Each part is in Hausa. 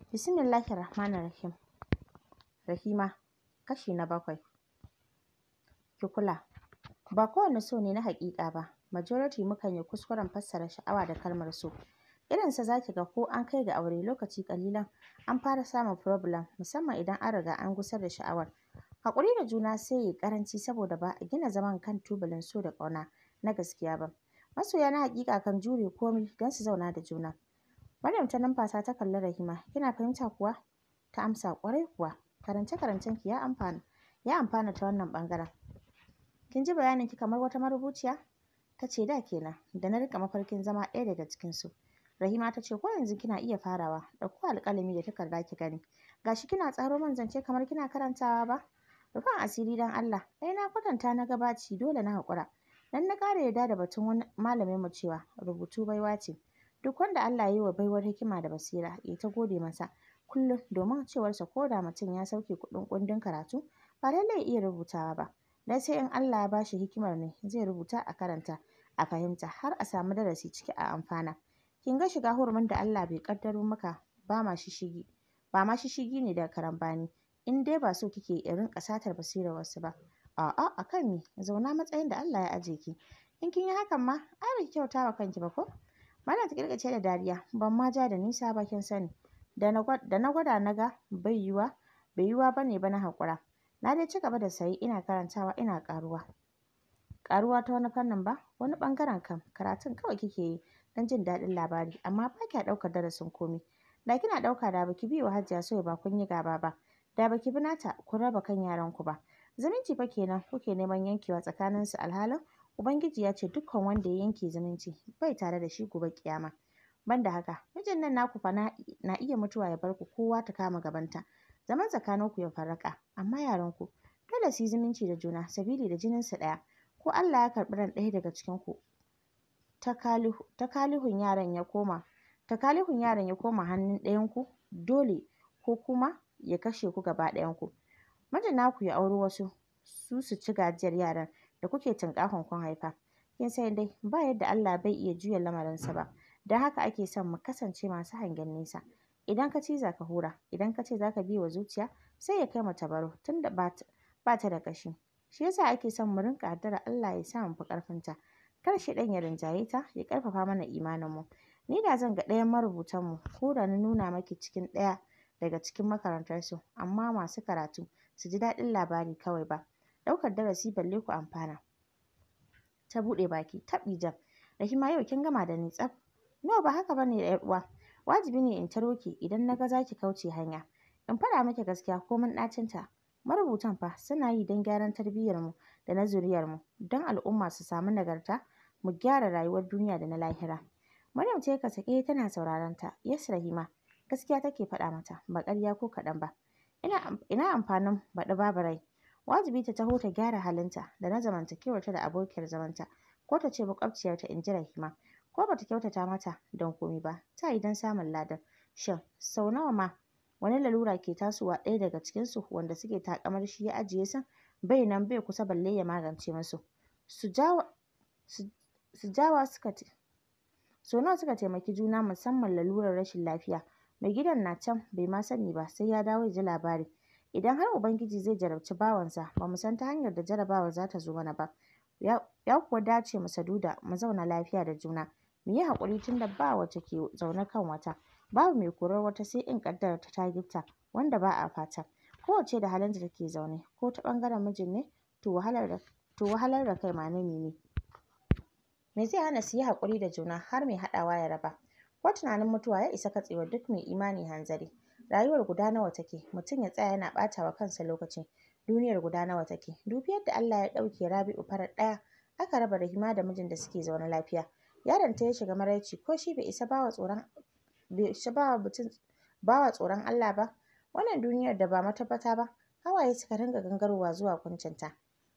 Bismillahirrahmanirrahim. Rahima, kashi na 7. Ki kula, ba kowane so ne na haƙiƙa ba. Majority mukan yi kuskuren fassara sha'awa da kalmar so. Irinsa za ki ga ko an kai ga aure lokaci ƙalilan an fara samun problem, musamman idan an riga an gusar da sha'awar. Haƙuri da juna sai ya yi ƙaranci saboda ba a gina zaman kan tubalin so da ƙauna na gaskiya ba. Masoya na haƙiƙa kan jure komai don su zauna da juna. Maryam ta numfasa ta kalli Rahima. Kina fahimta kuwa? Ta amsa ƙwarai kuwa. Karance-karancen ki ya amfana ta wannan ɓangaren. Kin ji bayanin ki kamar wata marubuciya? Ta ce da kenan, da na rika mafarkin zama ɗaya daga cikin su. Rahima ta ce ko yanzu kina iya farawa, ɗauko alƙalami da takarda ki gani. Gashi kina tsaro man zance kamar kina karantawa ba? Rufin asiri don Allah, na kwatanta na gabaci dole na haƙura. Dan na ƙara yarda da batun wani malamin mu cewa rubutu baiwa ce. Duk wanda Allah ya yi wa baiwar hikima da basira ya ta gode masa kullum, domin cewarsa ko da mutum ya sauke kuɗin kundin karatu ba lallai ya iya rubutawa ba. Dan sai in Allah ya bashi hikimar ne zai rubuta a karanta, a fahimta har a samu darasi ciki a amfana. Kin ga shiga hurumin da Allah bai kaddaro maka ba ma shishigi ne da karambani. In dai ba so kike in rinƙa satar basirar wasu ba. A'a, akan me? Zauna matsayin da Allah ya aje ki. In kin yi hakan ma, ai ba ki kyauta wa kanki ba ko? Maryam ta kirkace da dariya. Ban ma ja da nisa ba kin sani. Da na gwada na ga bai yiwa bane ba na haƙura. Na dai ci gaba da sayi ina karantawa ina ƙaruwa. Ƙaruwa ta wani fannin ba, wani ɓangaren kam karatun kawai kike yi don jin daɗin labari, amma ba kya ɗaukar darasin komai. Da kina ɗauka da baki biye wa Hajiya Suwaiba kun yi gaba ba. Da baki bi nata kun raba kan yaranku ba. Zumunci fa kenan kuke neman yankewa tsakaninsu, alhalin Ubangiji ya ce dukkan wanda ya yanke zumunci bai tare da shi gobe kiyama. Banda haka, mijin nan naku fa na iya mutuwa ya bar ku kowa ta kama gabanta. Zaman tsakaninku ya farraka, amma yaranku dole su yi zumunci da juna sabili da jininsu ɗaya. Ko Allah ya karɓi ran ɗaya daga cikinku, takalihun yaron ya koma hannun ɗayanku dole ko kuma ya kashe ku gaba ɗayanku. Mijin naku ya auri wasu su ci gajiyar yaran da kuke tunƙahon kun haifa. Kin san dai ba yadda Allah bai iya juya lamarinsa ba. Don haka ake son mu kasance masu hangen nesa. Idan ka ciza ka hura, idan ka ce za ka biye wa zuciya sai ya kai mu tabaro tunda ba ta da ƙashi. Shi yasa ake son mu rinƙa addu'ar Allah ya sa mu fi ƙarfinta. Kar shaiɗan ya rinjaye ta ya ƙarfafa mana imaninmu. Ni da zan ga ɗayan marubutanmu ko da na nuna maki cikin ɗaya daga cikin makarantarsu, amma masu karatu su ji daɗin labari kawai ba ɗaukar darasi balle ku amfana. Ta buɗe baki taɓi jam. Rahima yau kin gama da ni tsaf. No, ba haka bane da uwa. Wajibi ne in taro ki idan na ga za ki kauce hanya. In faɗa miki gaskiya komin ɗacinta. Marubutan fa suna yi don gyaran tarbiyyarmu da na zuriyarmu, don al'umma su samu nagarta, mu gyara rayuwar duniya da na lahira. Maryam ce ka sake tana sauraron ta. Yes Rahima, gaskiya take faɗa mata, ba ƙarya ko kaɗan ba. Ina amfanin baɗi babu rai. Wajibi ta taho ta gyara halinta da na zamantakewarta da abokiyar zamanta, ko ta ce maƙwabciyarta, in ji Rahima. Ko bata kyautata mata don komai ba, ta yi don samun ladan. Shin sau nawa ma wani lalura ke tasowa ɗaya daga cikinsu wanda suke taƙamar shi ya ajiye su bai nan bai kusa balle ya magance musu. Sau nawa suka taimaki juna, musamman lalurar rashin lafiya. Mai gidan na can bai ma sani ba sai ya dawo ya ji labari. Idan har Ubangiji zai jarabci bawansa, ba mu san ta hanyar da jarabawar za ta zo mana ba. Ya kuwa dace mu saduda mu zauna lafiya da juna. Mu yi haƙuri tunda ba wacce ke zaune kan wata. Babu mai korar wata sai in ƙaddarar ta gifta wanda ba a fata. Kowacce da halin da take zaune, ko ta ɓangaren mijin ne, to wahalar da kai ma na ne. Me zai hana su yi haƙuri da juna har mai haɗawa ya raba? Ko tunanin mutuwa ya isa katsewa duk mai imani hanzari. Rayuwar guda nawa take? Mutum ya tsaya yana ɓata wa kansa lokaci. Duniyar guda nawa take? Dubi yadda Allah ya ɗauke Rabi'u farar ɗaya, aka raba Rahima da mijin da suke zaune lafiya. Yaron ta ya shiga maraici, ko shi bai isa bawa tsoron Allah ba. Wannan duniyar da ba matabbata ba. Hawaye suka ringa gangarowa zuwa kuncinta.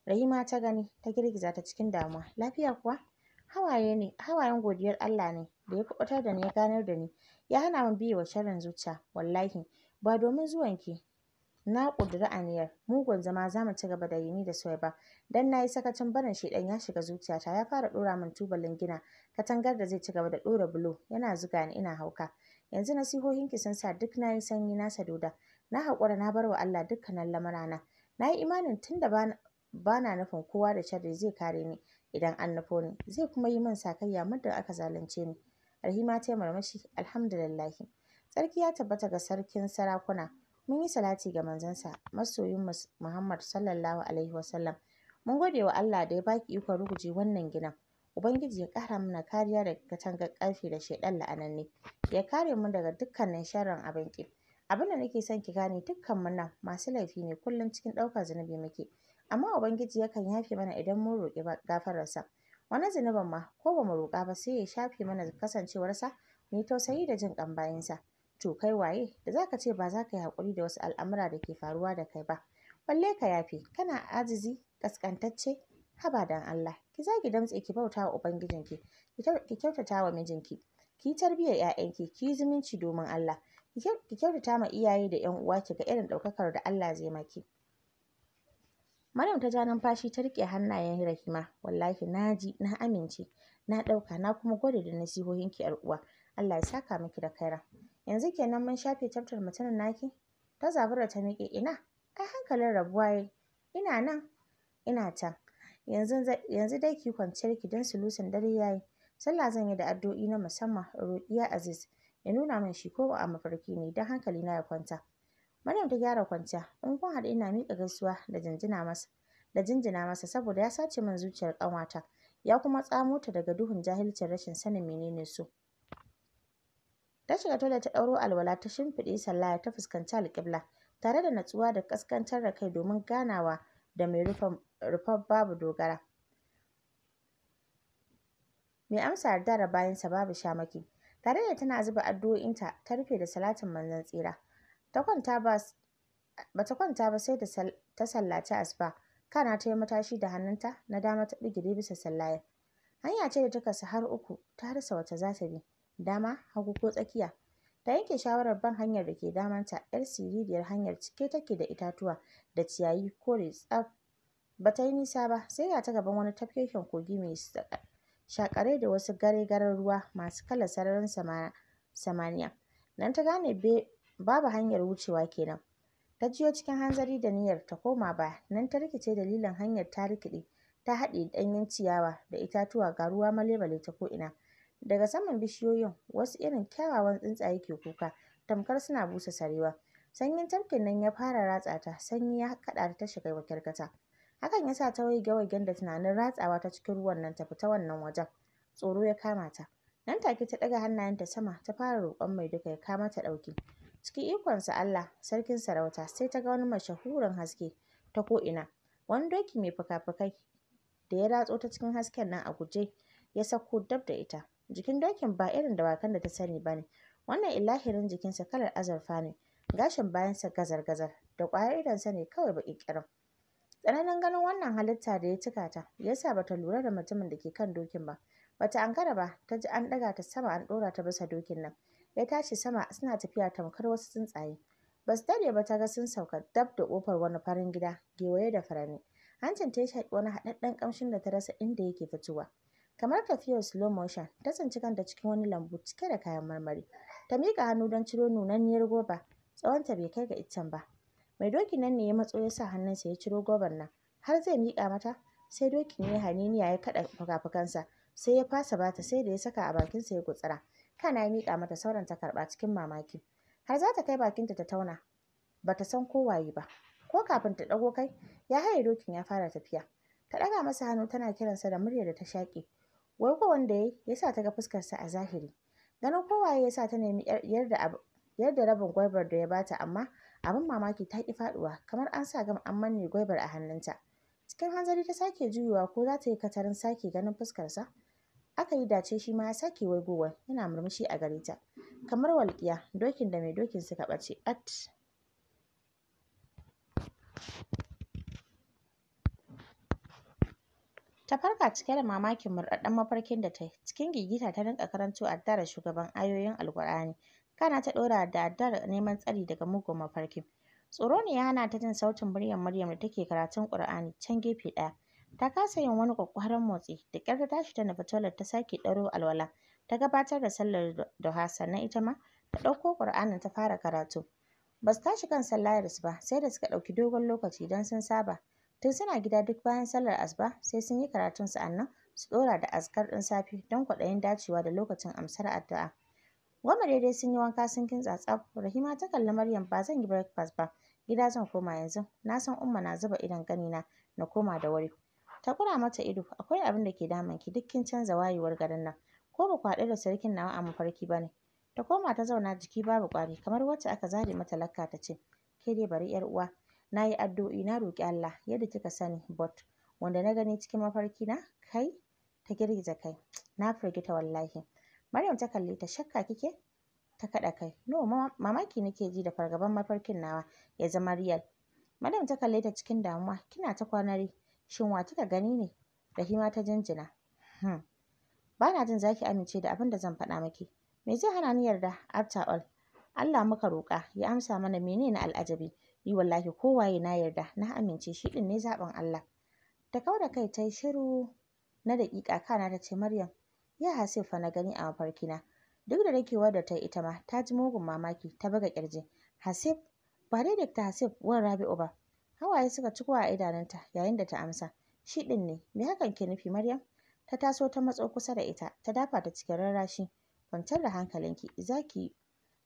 Rahima ta gani, ta girgiza ta cikin damuwa. Lafiya kuwa? Hawayen godiyar Allah ne da ya kuɓutar da ni, ya ganar da ni, ya hana min biye wa sharrin zuciya. Wallahi ba domin zuwanki na ƙudiri aniyar mugun zama za mu ci gaba da yi ni da Suwaiba. Dan na yi sakacin barin shaiɗan ya shiga zuciyata, ya fara ɗora min tubalin gina katangar da zai ci gaba da ɗora bulo, yana zuga ni ina hauka. yanzu nasihohinki sun sa duk na yi sanyi na saduda. Na haƙura na bar wa Allah dukkanin lamurana. Na yi imanin tunda ba na nufin kowa da sharri zai kare ni idan an nufo ni, zai kuma yi min sakayya muddin aka zalunce ni. Rahima ta yi murmushi, alhamdulillahi. Tsarki ya tabbata ga sarkin sarakuna. Mun yi salati ga manzansa, masoyin Muhammad sallallahu alaihi wasallam. Mun gode wa Allah da ya baki ikon ruguje wannan ginin. Ubangiji ya ƙara mana kariya daga katangar ƙarfe da shaiɗan la'ananne. Ya kare mu daga dukkanin sharrin abin ƙi. Abin da nake son ki gane dukkan mu nan masu laifi ne, kullum cikin ɗaukar zunubi muke. Amma Ubangiji yakan yafe mana idan mun roƙi gafararsa. Wani zunubin ma ko ba mu roƙa ba sai ya shafe mana kasancewarsa mu yi tausayi da jin ƙan bayinsa. To kai waye da za ka ce ba za ka yi haƙuri da wasu al'amura da ke faruwa da kai ba, balle ka yafe, kana ajizi ƙasƙantacce. Haba dan Allah, ki zagi damtse ki bauta wa Ubangijinki, ki kyautata wa mijinki, ki yi tarbiyyar 'ya'yanki, ki yi zumunci domin Allah, ki kyautata ma iyaye da 'yan uwa, ki ga irin ɗaukakar da Allah zai maki. Maryam ta ja numfashi ta riƙe hannayen Rahima. Wallahi na ji, na amince, na ɗauka, na kuma gode da nasihohinki 'yar uwa. Allah ya saka miki da kaira. Yanzu kenan mun shafe chapter mutumin naki? Ta zabura ta miƙe. Ina? Ai hankalin rabuwa yayi. Ina nan, ina can. Yanzu dai ki kwanciyar ki don sulusun dare yayi. Sallah zan yi da addu'o'i na musamman roƙi ya Aziz ya nuna min shi ko a mafarki ne don hankali na ya kwanta. Maryam ta gyara kwanciya. In kun haɗu ina miƙa gaisuwa da jinjina masa saboda ya sace min zuciyar ƙanwata ya kuma tsamo ta daga duhun jahilcin rashin sanin menene so. Ta shiga toilet ta ɗauro alwala ta shimfiɗe sallaya ta fuskanci alƙibla tare da natsuwa da ƙasƙantar da kai domin ganawa da mai rufar babu dogara. Mai amsa yarda da bayansa babu shamaki. Tare da tana zuba addu'o'inta ta rufe da salatin manzon tsira. Bata kwanta ba sai da ta sallaci asuba. Kana ta yi matashi da hannunta na dama ta bigire bisa sallayar. Hanya ce da ta kasu har uku, ta rasa wata za ta bi, dama, hagu ko tsakiya. Ta yanke shawarar ban hanyar da ke damanta, 'yar siririyar hanyar cike take da itatuwa da ciyayi kore tsaf. Bata yi nisa ba sai ga ta gaban wani tafkeken kogi mai shakare da wasu gare-garen ruwa masu kalar sararin samaniya. Nan ta gane babu hanyar wucewa kenan. Ta jiyo cikin hanzari da niyyar ta koma baya. Nan ta rikice dalilin hanyar ta rikide, ta haɗe ɗanyen ciyawa da itatuwa ga ruwa malebale ta ko'ina. Daga saman bishiyoyin wasu irin kyawawan tsuntsaye ke kuka tamkar suna busa sarewa. Sanyin tafkin nan ya fara ratsa ta, sanyi ya kaɗa ta shiga makyarkata. Hakan ya sa ta waige-waigen da tunanin ratsawa ta cikin ruwan nan ta fita wannan wajen. Tsoro ya kama ta. Nan take ta ɗaga hannayenta sama ta fara roƙon mai duka ya kawo mata ɗauki. Cikin ikonsa Allah, sarkin sarauta, sai ta ga wani mashahurin haske ta ko'ina. Wani doki mai fuka-fukai da ya ratso ta cikin hasken nan a guje ya sauko dab da ita. Jikin dokin ba irin dawakan da ta sani ba ne. Wannan ilahirin jikinsa kalar azurfa ne, gashin bayansa gazar-gazar, da ƙwayar idonsa ne kawai baƙi ƙirin. Tsananin ganin wannan halitta da ya cika ta, ya sa bata lura da mutumin da ke kan dokin ba. Bata ankara ba, ta ji an ɗaga ta sama an ɗora ta bisa dokin nan. Ya tashi sama suna tafiya tamkar wasu tsuntsaye. Ba su daɗe ba ta ga sun sauka dab da ƙofar wani farin gida gewaye da furanni. Hancin ta ya shaƙi wani haɗaɗɗen ƙamshin da ta rasa inda yake fitowa. Kamar tafiyar slow motion, ta tsinci kanta cikin wani lambu cike da kayan marmari. Ta miƙa hannu don ciro nunanniyar goba, tsawonta bai kai ga iccen ba. Mai dokin nan ne ya matso ya sa hannunsa ya ciro gobar nan. Har zai miƙa mata, sai dokin ya yi haniniya ya kaɗa fuka-fukansa, sai ya fasa bata sai da ya saka a bakinsa ya gutsira. Kana ya miƙa mata sauran ta karɓa cikin mamaki. Har za ta kai bakinta ta tauna, bata san ko waye ba. Ko kafin ta ɗago kai, ya haye dokin ya fara tafiya. Ta ɗaga masa hannu tana kiransa da muryar da ta shaƙe. Wai ko wanda ya sa ta ga fuskarsa a zahiri. Ganin kowaye ya sa ta nemi yarda rabin gwaibar da ya bata, amma abin mamaki ta ƙi faɗuwa, kamar an sa gam an manne gwaibar a hannunta. Cikin hanzari ta sake juyowa ko za ta yi katarin sake ganin fuskarsa. Aka yi dace shi ma ya sake waigowa yana murmushi a gare ta. Kamar walƙiya, dokin da mai dokin suka ɓace at. Ta farka cike da mamakin murɗaɗɗen mafarkin da ta yi. Cikin gigita ta rinƙa karanto addu'ar shugaban ayoyin Alƙur'ani. Kana ta ɗora da addu'ar neman tsari daga mugun mafarkin. Tsoro ne ya hana ta jin sautin muryar Maryam da take karatun Ƙur'ani can gefe ɗaya. Ta kasa yin wani ƙwaƙƙwaran motsi, da ƙyar ta tashi ta nufi toilet ta sake ɗauro alwala. Ta gabatar da sallar duha sannan ita ma ta ɗauko Ƙur'anin ta fara karatu. Ba su tashi kan sallayarsu ba sai da suka ɗauki dogon lokaci don sun saba. Tun suna gida duk bayan sallar asuba sai sun yi karatun sa'annan su ɗora da azkar ɗin safe don kwaɗayin dacewa da lokacin amsar addu'a. Goma daidai sun yi wanka sun kintsa tsaf. Rahima ta kalli Maryam, ba zan yi breakfast ba. Gida zan koma yanzu. Na san Umma na zuba idon ganina na koma da wuri. Ta kura mata ido. Akwai abin da ke damun ki, duk kin canza wayewar garin nan. Ko ba ku haɗu da sarkin nawa a mafarki ba ne? Ta koma ta zauna jiki babu ƙwari kamar wacce aka zare mata lakka ta ce, ke dai bari 'yar uwa. Na yi addu'o'i na roƙi Allah yadda kika sani, but wanda na gani cikin mafarki na kai. Ta girgiza kai. Na firgita wallahi. Maryam ta kalle ta, shakka kike? Ta kaɗa kai. No, mamaki nake ji da fargaban mafarkin nawa ya zama real. Maryam ta kalle ta cikin damuwa. Kina ta kwanari. Shin wa kika gani ne? Rahima ta jinjina. Ba na jin za ki amince da abin da zan faɗa miki. Me zai hana ni yarda? After all, Allah muka roƙa ya amsa mana, menene al'ajabi? Ni wallahi kowaye na yarda, na amince shi ɗin ne zaɓin Allah. Ta kauda kai ta yi shiru na daƙiƙa kana ta ce, Maryam, ya Hasib fa na gani a mafarkina. Duk da dakewar da ta yi ita ma ta ji mugun mamaki, ta buga ƙirji. Hasib? Ba dai Dr. Hasib wan Rabi'u ba. Hawaye suka ciko a idanunta yayin da ta amsa. Shi ɗin ne. Me hakan ke nufi, Maryam? Ta taso ta matso kusa da ita, ta dafa ta cikin rarrashi. Kwantar da hankalinki, zaki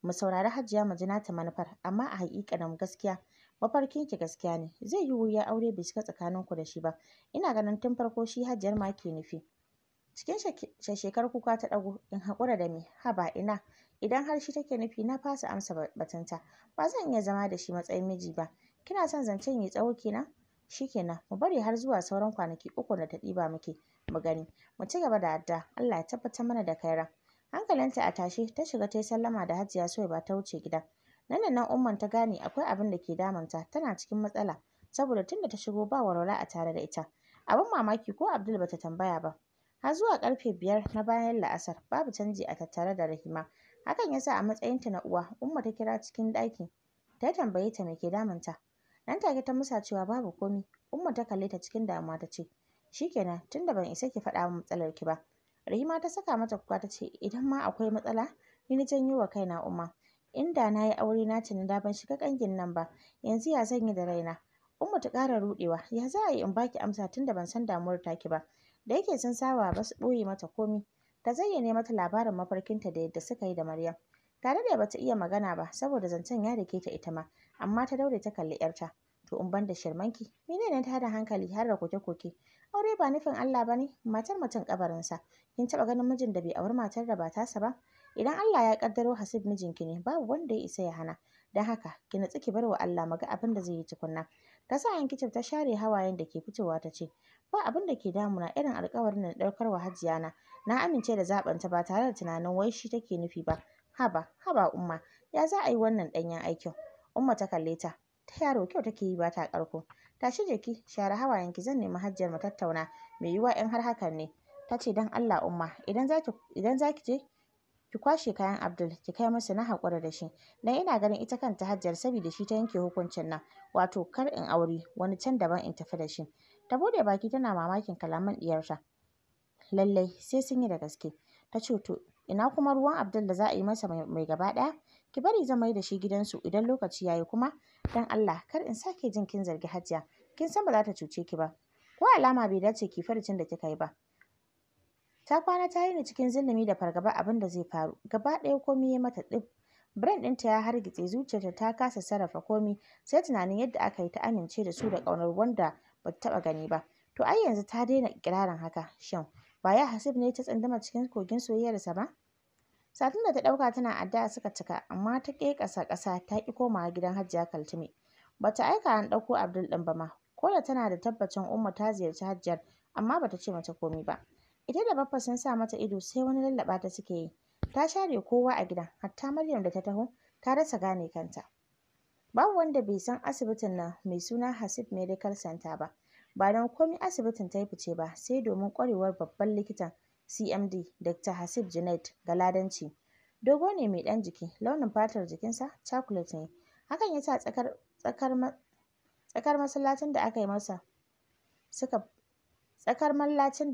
mu saurari Hajiya mu ji nata manufar, amma a haƙiƙanin gaskiya mafarkinki gaskiya ne. Zai yi wuya aure bai shiga tsakaninku da shi ba. Ina ganin tun farko shi Hajiyar ma ke nufi. Cikin shekar kuka ta ɗago, in haƙura da me? Haba ina. Idan har shi take nufi na fasa amsa batunta. Ba zan iya zama da shi matsayin miji ba. Kina son zancen yi tsawo kenan? Shikenan, mu bari har zuwa sauran kwanaki 3 da ta ɗiba muke mu gani. Mu ci gaba da addu'a. Allah ya tabbatar mana da kaira. Hankalinta a tashe ta shiga ta yi sallama da Hajiya Suwaiba ta wuce gida. Nan da nan Umman ta gane akwai abin da ke damunta, tana cikin matsala saboda tunda ta shigo ba walwala a tare da ita. Abin mamaki ko Abdul bata tambaya ba. Har zuwa karfe 5 na bayan la'asar babu canji a tattare da Rahima. Hakan yasa a matsayinta na uwa, Umma ta kira cikin ɗaki. Ta tambaye ta me ke damunta. Nan take ta musa cewa babu komi. Umma ta kalle ta cikin damuwa ta ce, shikenan tunda ban isa ki faɗa min matsalar ki ba. Rahima ta saka mata kuka ta ce, idan ma akwai matsala ni na janyo wa kaina Umma. Inda na yi aure na tuni da ban shiga ƙangin nan ba. Yanzu ya zan yi da raina? Umma ta ƙara ruɗewa. Ya za a yi in baki amsa tunda ban san damuwar taki ba? Da yake sun saba ba su ɓoye mata komi. Ta zayyane mata labarin mafarkinta da yadda suka yi da Maryam. Tare da bata iya magana ba saboda zancen ya dake ta ita ma, amma ta daure ta kalli 'yarta. To in ban da shirmanki, menene ta hada hankali har da koke-koke? Aure ba nufin Allah ba ne? Matar mutum kabarinsa. Kin taɓa ganin mijin da bai auri matar da ba tasa ba? Idan Allah ya kaddaro Hasib mijinki ne, babu wanda ya isa ya hana. Don haka ki natsu ki bar wa Allah maga abin da zai yi tukunna. Ta sa hankicin ta share hawayen da ke fitowa ta ce, ba abin da ke damuna irin alƙawarin da na ɗaukar wa Hajiya na. Na amince da zaɓanta ba tare da tunanin wai shi take nufi ba. Haba Umma, ya za a yi wannan ɗanyen aikin? Umma ta kalle ta. Ta yaro kyau take yi ba ta ƙarko. Tashi jeki, share hawayenki, zan nemi Hajiyar mu tattauna. Mai yiwuwa in har hakan ne. Ta ce don Allah Umma, idan za ki je ki kwashe kayan Abdul ki kai musu, na haƙura da shi. Dan ina ganin ita kanta Hajiyar saboda shi ta yanke hukuncin nan. Wato kar in aure wani can daban in tafi da shi. Ta bude baki tana mamakin kalaman diyarta. Lallai sai sun yi da gaske. Ta ce to ina kuma ruwan Abdul da za a yi masa mai gaba ɗaya? Ki bari zan mai da shi gidansu idan lokaci yayi kuma. Dan Allah kar in sake jin kin zargi Hajiya. Kin san ba za ta cuce ki ba. Ko alama bai dace ki farcin da kika yi ba. Ta kwana ta yi ni cikin zulumi da fargaba abin da zai faru. Gaba ɗaya komai ya mata ɗib. Brain ɗinta ya hargitse, zuciyarta ta kasa sarrafa komai sai tunanin yadda aka yi ta amince da su da ƙaunar wanda ba ta taɓa gani ba. To ai yanzu ta daina ikirarin haka. Shin ba ya Hasib ne ta tsandama cikin kogin soyayyarsa ba? Satin da ta ɗauka tana addu'a suka cika, amma ta ƙasa ta ƙi komawa gidan Hajiya Kaltume. Bata aika an ɗauko Abdul ɗin ba ma. Ko da tana da tabbacin Umma ta ziyarci Hajiyar, amma bata ce mata komai ba. Ita da Baffa sun sa mata ido sai wani lallaɓa ta suke yi. Ta share kowa a gidan, hatta Maryam da ta taho ta rasa gane kanta. Babu wanda bai san asibitin nan mai suna Hasib Medical Center ba. Ba don komai asibitin ta yi fice ba sai domin ƙwarewar babban likitan CMD Dr. Hasib Junaid Galadanci. Dogo ne mai ɗan jiki, launin fatar jikinsa chocolate ne. Hakan ya sa tsakar masallacin da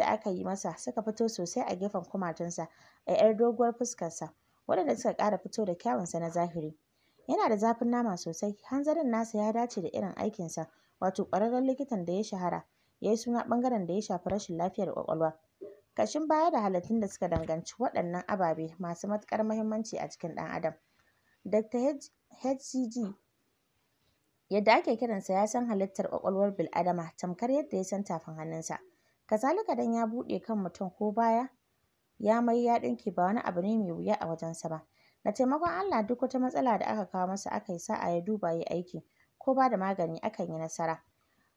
aka yi masa suka fito sosai a gefen kumatunsa a 'yar doguwar fuskarsa. waɗanda suka ƙara fito da kyawunsa na zahiri. Yana da zafin nama sosai, hanzarin nasa ya dace da irin aikinsa, wato ƙwararren likitan da ya shahara ya yi suna ɓangaren da ya shafi rashin lafiyar ƙwaƙwalwa. Kashin baya da halittun da suka danganci waɗannan ababe masu matuƙar muhimmanci a cikin ɗan adam. Dr. HCG, yadda ake kiransa, ya san halittar ƙwaƙwalwar bil'adama tamkar yadda ya san tafin hannunsa. Kazalika dan ya buɗe kan mutum ko baya ya mai ya ɗinke ba wani abu ne mai wuya a wajensa ba. Da taimakon Allah duk wata matsala da aka kawo masa aka yi sa'a ya duba ya aiki ko ba da magani akan yi nasara.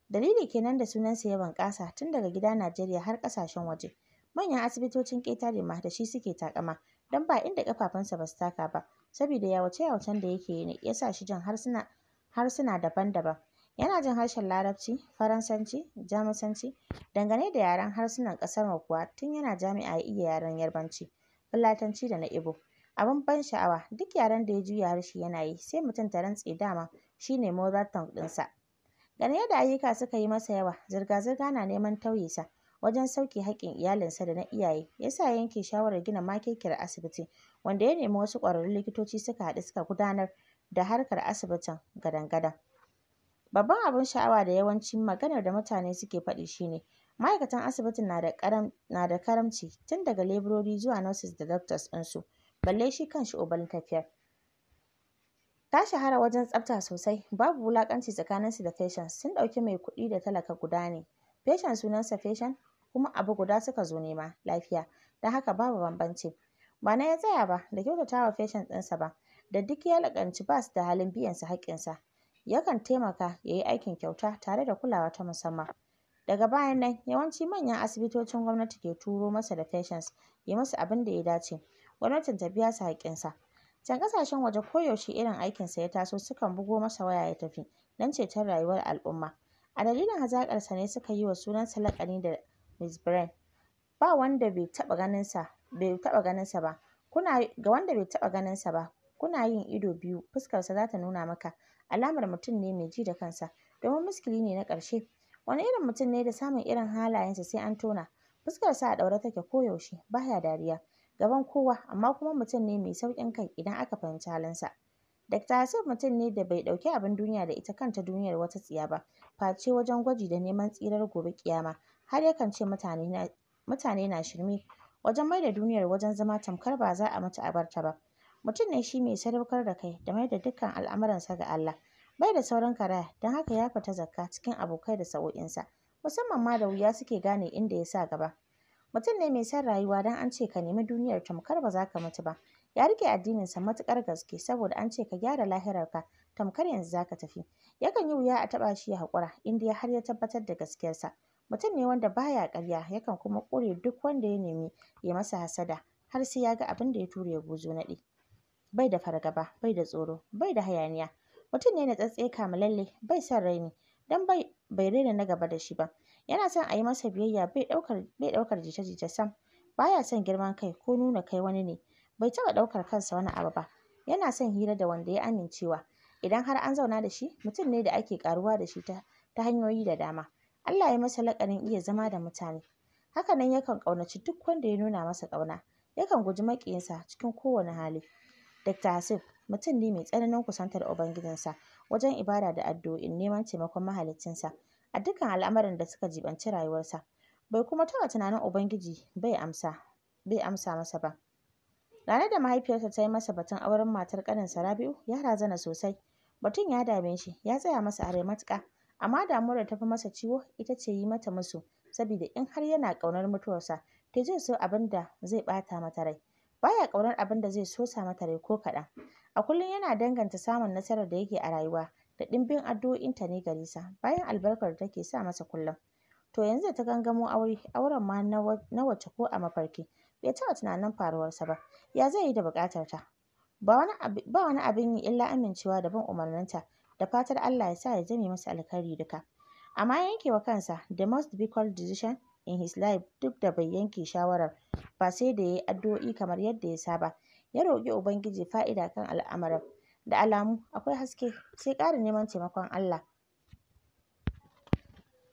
Dalili kenan da sunansa ya bunƙasa tun daga gida Najeriya har ƙasashen waje. Manyan asibitocin ƙetare ma da shi suke taƙama don ba inda ƙafafunsa ba su taka ba, saboda yawace-yawacen da yake yi ne ya sa shi jin harsuna daban-daban. Yana jin harshen Larabci, Faransanci, Jamusanci. Dangane da yaren harsunan ƙasarmu kuwa tun yana jami'a ya iya yaren Yarbanci, Fulatanci da na Igbo. Abin ban sha'awa, duk yaren da ya juya harshe yana yi, sai mutum ta rantse dama shi ne mother tongue ɗinsa. Ganin yadda ayyuka suka yi masa yawa, zirga-zirga na neman tauye sa wajen sauke haƙƙin iyalinsa da na iyaye, ya sa ya yanke shawarar gina makekiyar asibiti, wanda ya nemi wasu ƙwararrun likitoci suka haɗu suka gudanar da harkar asibitin gadan-gadan. Babban abin sha'awa da yawancin maganar da mutane suke faɗi shi ne, ma'aikatan asibitin na da karamci, tun daga leburori zuwa nurses da doctors ɗinsu, balle shi kanshi uban tafiyar. Ta shahara wajen tsafta sosai, babu wulaƙanci tsakaninsu da patients, sun ɗauki mai kuɗi da talaka guda ne. Patient sunansa patient, kuma abu guda suka zo nema, lafiya, don haka babu bambanci. Ba nan ya tsaya ba, da kyautatawa patient ɗinsa ba, da duk ya laƙanci ba su da halin biyan sa haƙƙinsa, yakan taimaka ya yi aikin kyauta tare da kulawa ta musamman. Daga bayan nan, yawanci manyan asibitocin gwamnati ke turo masa da patients ya musu abin da ya dace, gwamnatin ta biya su haƙƙinsa. Can ƙasashen waje koyaushe irin aikinsa ya taso sukan bugo masa waya ya tafi don ceton rayuwar al'umma. A dalilin hazaƙarsa ne suka yi wa sunansa laƙani da Miss Brain. Ga wanda bai taɓa ganinsa ba, kuna yin ido biyu fuskarsa za ta nuna maka alamar mutum ne mai ji da kansa, domin muskili ne na ƙarshe. Wani irin mutum ne da samun irin halayensa sai an tona. Fuskarsa a ɗaure take koyaushe, ba ya dariya gaban kowa, amma kuma mutum ne mai sauƙin kai idan aka fahimci halinsa. Dr. Hasib mutum ne da bai ɗauki abin duniya da ita kanta duniyar wata tsiya ba, face wajen gwaji da neman tsirar gobe ƙiyama, har yakan ce mutane na shirme wajen mai da duniyar wajen zama tamkar ba za a mutu a bar ta ba. Mutum ne shi mai sadaukar da kai da mai da dukkan al'amuransa ga Allah. Bai da saurin karaya, don haka ya fita zakka cikin abokai da sa'o'insa, musamman ma da wuya suke gane inda ya sa gaba. Mutum ne mai son rayuwa, don an ce ka nemi duniyar tamkar ba za ka mutu ba. Ya riƙe addininsa matuƙar gaske, saboda an ce ka gyara lahirarka tamkar yanzu za ka tafi. Yakan yi wuya a taɓa shi ya haƙura, in dai har ya tabbatar da gaskiyarsa. Mutum ne wanda baya ƙarya, yakan kuma ƙure duk wanda ya nemi ya masa hassada, har sai ya ga abin da ya ture ya buzu naɗi. Bai da fargaba, bai da tsoro, bai da hayaniya. Mutum ne natsatstse kamalalle, bai son raini, don bai raina na gaba da shi ba. Yana son a yi masa biyayya, bai ɗaukar jita-jita sam. Baya son girman kai ko nuna kai wani ne. Bai taɓa ɗaukar kansa wani abu ba. Yana son hira da wanda ya amincewa. Idan har an zauna da shi, mutum ne da ake ƙaruwa da shi ta hanyoyi da dama. Allah ya masa laƙanin iya zama da mutane. Haka nan yakan ƙaunaci duk wanda ya nuna masa ƙauna. Yakan guji maƙiyinsa cikin kowane hali. Dr. Hasib mutum ne mai tsananin kusantar Ubangijinsa wajen ibada da addu'o'in neman taimakon mahaliccinsa a dukkan al'amuran da suka jibanci rayuwarsa. Bai kuma taɓa tunanin Ubangiji bai amsa masa ba. Ranar da mahaifiyarsa ta yi masa batun auren matar ƙaninsa Rabi'u, ya razana sosai. Batun ya dame shi, ya tsaya masa a rai matuƙa, amma damuwar da ta fi masa ciwo ita ce yi mata musu, saboda in har yana ƙaunar mutuwarsa, to zai so abin da zai ɓata mata rai. Baya ƙaunar abin da zai sosa mata rai ko kaɗan. A kullum yana danganta samun nasarar da yake a rayuwa da ɗimbin addu'o'inta ne gare sa, bayan albarkar da take sa masa kullum. To yanzu da ta gangamo auren ma na wacce ko a mafarki bai taɓa tunanin faruwarsa ba. Ya zai yi da buƙatarta? Ba wani abin yi illa amincewa da bin umarninta, da fatar Allah ya sa ya zame masa alkhairi duka. Amma ya yanke wa kansa the most difficult decision in his life, duk da bai yanke shawarar ba sai da ya yi addu'o'i kamar yadda ya saba. Ya roƙi Ubangiji fa'ida kan al'amarin. Da alamu akwai haske, sai ƙara neman taimakon Allah.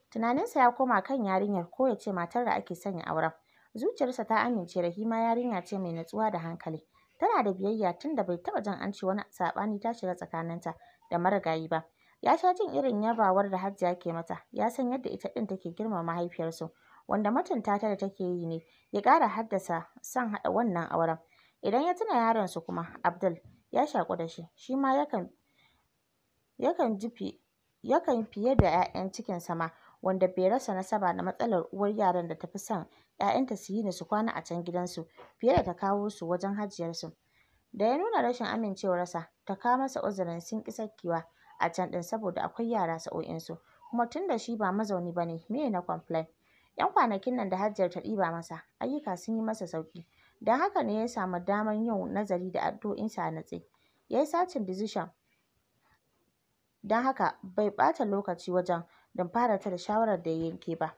Tunaninsa ya koma kan yarinyar, ko ya ce matar da ake son ya auren. Zuciyarsa ta amince Rahima yarinya ce mai natsuwa da hankali. tana da biyayya tunda bai taɓa jin an ce wani saɓani ta shiga tsakaninta da marigayi ba. Ya sha jin irin yabawar da Hajiya ke mata, ya san yadda ita ɗin take girmama mahaifiyarsu, wanda mutunta ta da take yi ne ya ƙara haddasa son haɗa wannan auren. Idan ya tuna yaronsu kuma, Abdul, ya shaƙu da shi, shi ma yakan fiye da 'ya'yan cikinsa ma, wanda bai rasa nasaba da matsalar uwar yaran da ta fi son 'ya'yanta su yini su kwana a can gidansu fiye da ta kawo su wajen Hajiyarsu. Da ya nuna rashin amincewarsa, ta kawo masa uzurin sun ƙi sakewa a can ɗin saboda akwai yara sa'o'insu, kuma tun da shi ba mazauni ba ne, me na complain. 'Yan kwanakin nan da Hajiyar ta ɗiba masa, ayyuka sun yi masa sauƙi, don haka ne ya samu damar yin nazari da addu'o'insa a natse. Ya yi sacin decision, don haka bai ɓata lokaci wajen dumfararta da shawarar da ya yanke ba.